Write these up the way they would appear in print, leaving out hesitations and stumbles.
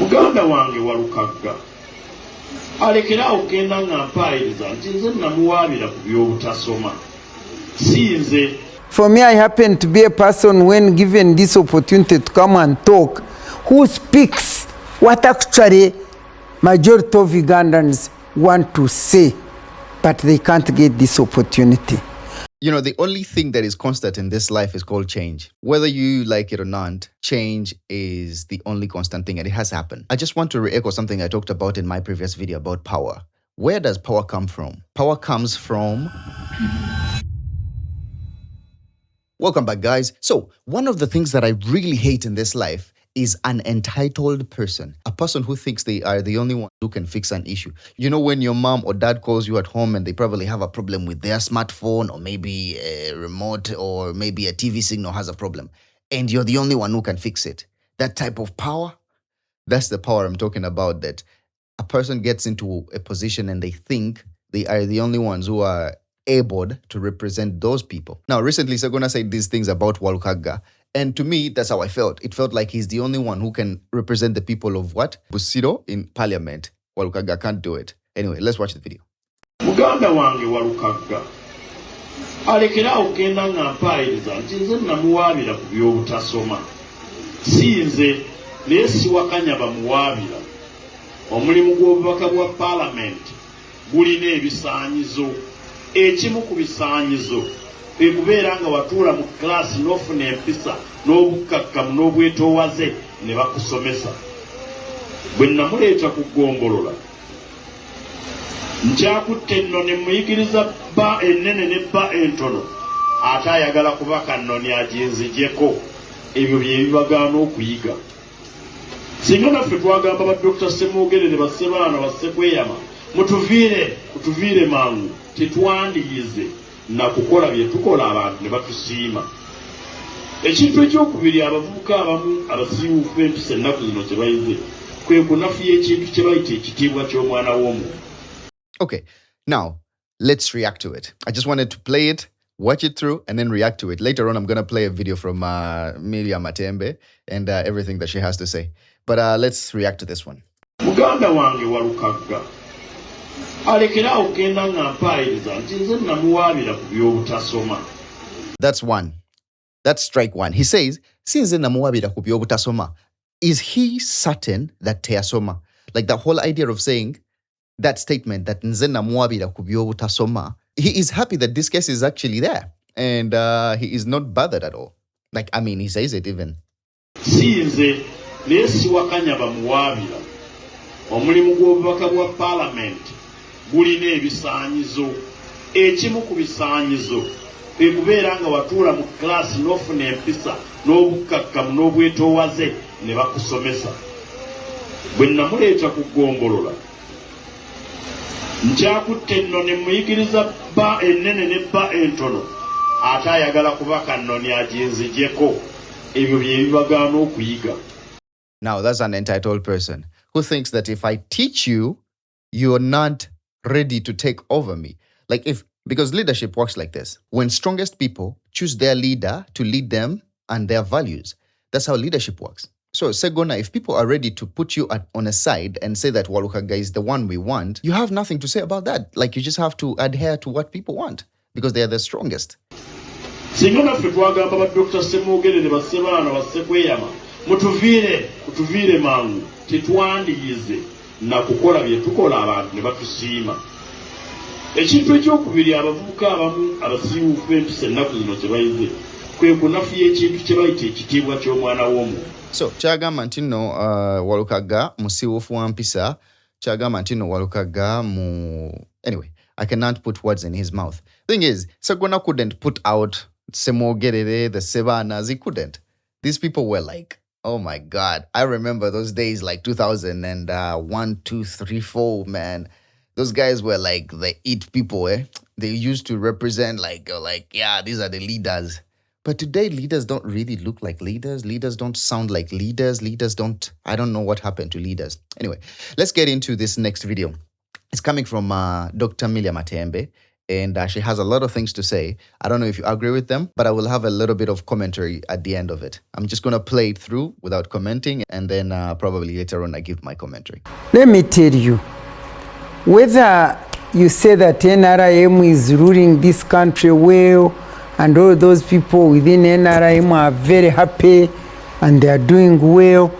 Muganda wange walukagga alekera okugenda nga mpaayiriza nti nze namuwaabira ku by'obutasoma si nze. For me, I happen to be a person, when given this opportunity to come and talk, who speaks what actually majority of Ugandans want to say, but they can't get this opportunity. You know, the only thing that is constant in this life is called change. Whether you like it or not, change is the only constant thing, and it has happened. I just want to re-echo something I talked about in my previous video about power. Where does power come from? Power comes from... Welcome back, guys. So, one of the things that I really hate in this life is an entitled person. A person who thinks they are the only one who can fix an issue. You know, when your mom or dad calls you at home and they probably have a problem with their smartphone, or maybe a remote, or maybe a TV signal has a problem, and you're the only one who can fix it. That type of power, that's the power I'm talking about, that a person gets into a position and they think they are the only ones who are able to represent those people. Now, recently, Sagona said these things about Walukagga, and to me, that's how I felt. It felt like he's the only one who can represent the people of what? Busiro in parliament. Walukagga can't do it. Anyway, let's watch the video. Muganda wange walukagga alekera okugenda nga mpaayiriza nti nze namuwaabira ku by'obutasoma si nze, naye siwakanya bamuwaabira. Omulimu gw'obubaka bwa parliament gulina ebisaanyizo. Ekimu ku bisaanyizo ekubeera nga watuula mu klaasi n'ofuna empisa n'obukkakkamu n'obwetoowaze ne bakusomesa. Bwe namuleeta ku ggombolola nkyakutte nno ne muyigiriza bba ennene ne bba entono, ate ayagala kubaka nnoni aginzigyeko. Ebyo bye bibagaana okuyiga. Singa naffe twagamba ba Dr. Semwogerere bassebaana bassekweyama mutuviire mangu, tetwandiyize na kukola bye tukola abantu ne batusiima. Ekintu ekyokubiri abavubuka abamu abasiiwuufu empisa ennaku zino kye bayize kwe kunafuya ekintu kye bayita ekitiibwa ky'omwana w'omuntu. Okay, now let's react to it. I just wanted to play it, watch it through, and then react to it. Later on, I'm going to play a video from Matembe and everything that she has to say. But let's react to this one. Muganda wange walukagga alekera okugenda nga mpaayiriza nti nze namuwaabira ku by'obutasoma. That's one. That's strike one. He says, sinze namuwaabira ku by'obutasoma. Is he certain that teyasoma? Like the whole idea of saying that statement, that nze namuwaabira ku by'obutasoma, he is happy that this case is actually there. And he is not bothered at all. Like, I mean, he says it even. Si nze, naye siwakanya bamuwaabira. Omulimu gw'obubaka bwa parliament gulina ebisaanyizo. Ekimu ku bisaanyizo ekubeera nga watuula mu klaasi n'ofuna empisa n'obukkakkamu n'obwetoowaze ne bakusomesa. Bwe namuleeta ku ggombolola nkyakutte nno ne muyigiriza bba ennene ne bba entono, ate ayagala kubaka nnoni aginzigyeko. Ebyo bye bibagaana okuyiga. Now, that's an entitled person who thinks that if I teach you, you're not ready to take over me. Because leadership works like this. When strongest people choose their leader to lead them and their values, that's how leadership works. So, Segona, if people are ready to put you on a side and say that Walukagga is the one we want, you have nothing to say about that. Like, you just have to adhere to what people want because they are the strongest. Singa naffe twagamba ba Dr. Semwogerere bassebaana bassekweyama mutuviire mangu, tetwandiyize na kukola bye tukola abantu ne batusiima. Ekintu ekyokubiri abavubuka abamu abasiiwuufu empisa ennaku zino kye bayize kwe kunafuya ekintu kye bayita ekitiibwa ky'omwana w'omuntu. So, kyagamba nti nno Walukagga musiiwuufu wa mpisa, kyagamba nti nno Walukagga mu... Anyway, I cannot put words in his mouth. Thing is, Sagona couldn't put out Semwogerere, the Sebanas, he couldn't. These people were like, oh my God, I remember those days like 2001, 2, 3, 4, man. Those guys were like the it people, eh? They used to represent yeah, these are the leaders. But today, leaders don't really look like leaders. Leaders don't sound like leaders. I don't know what happened to leaders. Anyway, let's get into this next video. It's coming from Dr. Matembe. and she has a lot of things to say. I don't know if you agree with them, but I will have a little bit of commentary at the end of it. I'm just going to play it through without commenting, and then probably later on I give my commentary. Let me tell you, whether you say that NRM is ruling this country well, and all those people within NRM are very happy and they are doing well,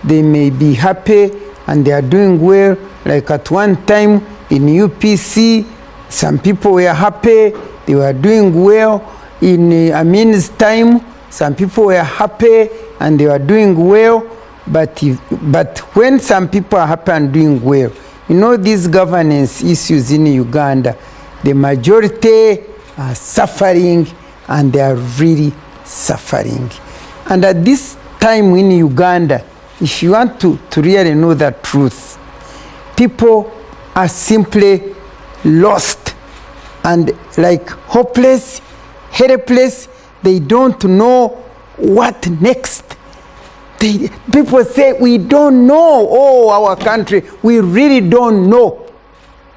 they may be happy and they are doing well. Like at one time in UPC, some people were happy, they were doing well. In Amin's time, some people were happy and they were doing well. But when some people are happy and doing well, you know these governance issues in Uganda, the majority are suffering, and they are really suffering. And at this time in Uganda, if you want to really know the truth, people are simply lost and like hopeless, helpless. They don't know what next. People say, we don't know, oh, our country, we really don't know.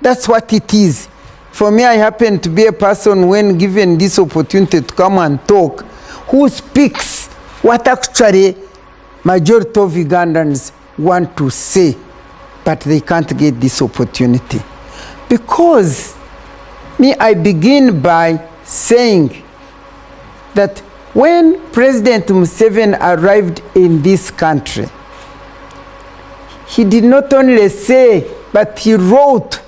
That's what it is. For me, I happen to be a person, when given this opportunity to come and talk, who speaks what actually majority of Ugandans want to say, but they can't get this opportunity. Because me, I begin by saying that when President Museveni arrived in this country, he did not only say, but he wrote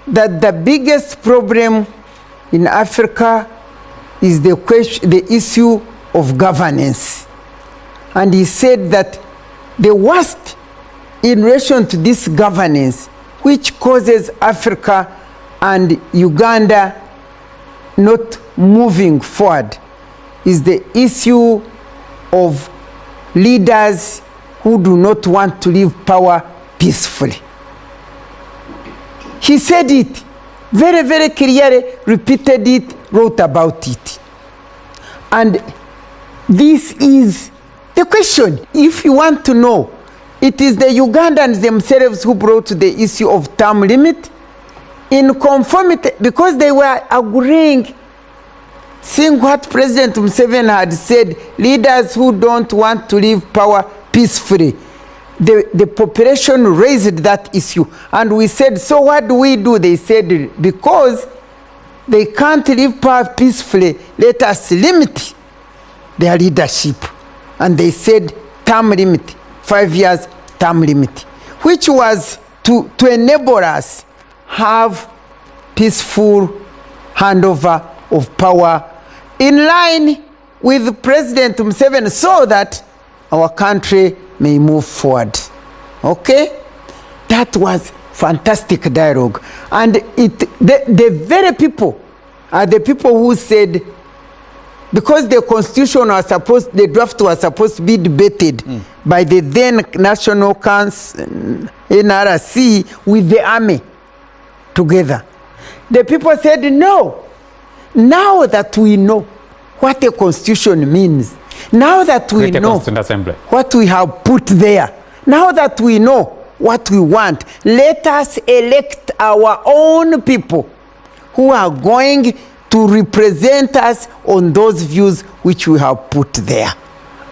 that the biggest problem in Africa is the issue of governance. And he said that the worst in relation to this governance, which causes Africa and Uganda not moving forward, is the issue of leaders who do not want to leave power peacefully. He said it very, very clearly, repeated it, wrote about it. And this is the question. If you want to know, it is the Ugandans themselves who brought the issue of term limit in conformity, because they were agreeing, seeing what President Museveni had said, leaders who don't want to leave power peacefully. The population raised that issue, and we said, so what do? They said, because they can't leave power peacefully, let us limit their leadership. And they said term limit, 5 years term limit, which was to enable us have peaceful handover of power in line with President Museveni, so that our country may move forward. Okay? That was fantastic dialogue. And the very people are the people who said, because the constitution was supposed, the draft was supposed to be debated by the then National Council, NRC, with the army together. The people said, no. Now that we know what the constitution means, now that we know what we have put there, now that we know what we want, let us elect our own people who are going to represent us on those views which we have put there.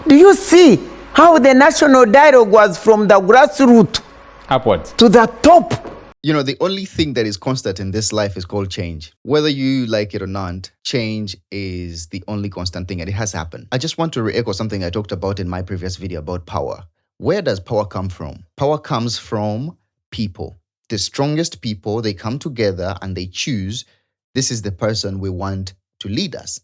Do you see how the national dialogue was from the grassroots upwards to the top? You know, the only thing that is constant in this life is called change. Whether you like it or not, change is the only constant thing, and it has happened. I just want to re-echo something I talked about in my previous video about power. Where does power come from? Power comes from people. The strongest people, they come together and they choose, this is the person we want to lead us.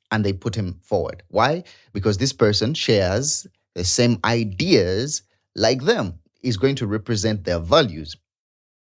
And they put him forward. Why? Because this person shares the same ideas like them. He's going to represent their values.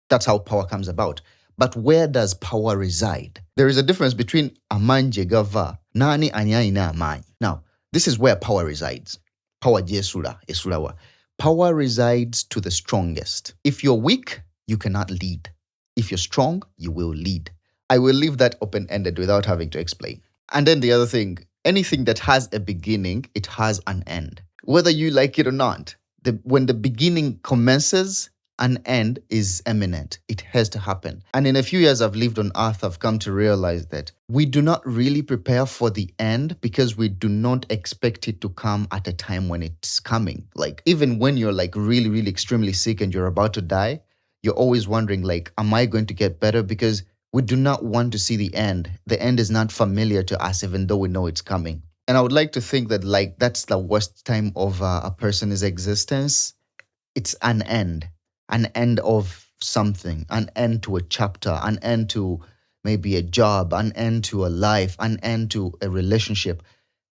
That's how power comes about. But where does power reside? There is a difference between amanje gava, nani anyaina amani. Now, this is where power resides. Power jesula, esulawa. Power resides to the strongest. If you're weak, you cannot lead. If you're strong, you will lead. I will leave that open-ended without having to explain. And then the other thing, anything that has a beginning, it has an end. Whether you like it or not, when the beginning commences, An end is imminent. It has to happen. And in a few years I've lived on earth, I've come to realize that we do not really prepare for the end because we do not expect it to come at a time when it's coming. Like, even when you're like really, really extremely sick and you're about to die, you're always wondering, like, am I going to get better? Because we do not want to see the end. The end is not familiar to us, even though we know it's coming. And I would like to think that, like, that's the worst time of a person's existence. It's an end of something, an end to a chapter, an end to maybe a job, an end to a life, an end to a relationship.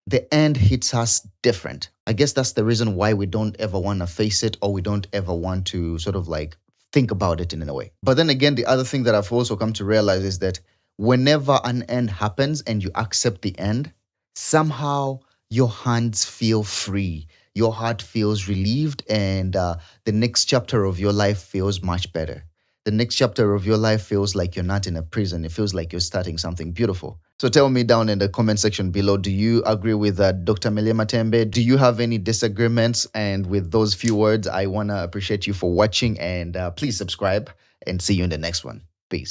The end hits us different. I guess that's the reason why we don't ever want to face it, or we don't ever want to sort of like think about it in a way. But then again, the other thing that I've also come to realize is that whenever an end happens and you accept the end, somehow your hands feel free, your heart feels relieved, and the next chapter of your life feels much better. The next chapter of your life feels like you're not in a prison. It feels like you're starting something beautiful. So tell me down in the comment section below, do you agree with Dr. Matembe? Do you have any disagreements? And with those few words, I want to appreciate you for watching, and please subscribe, and see you in the next one. Peace.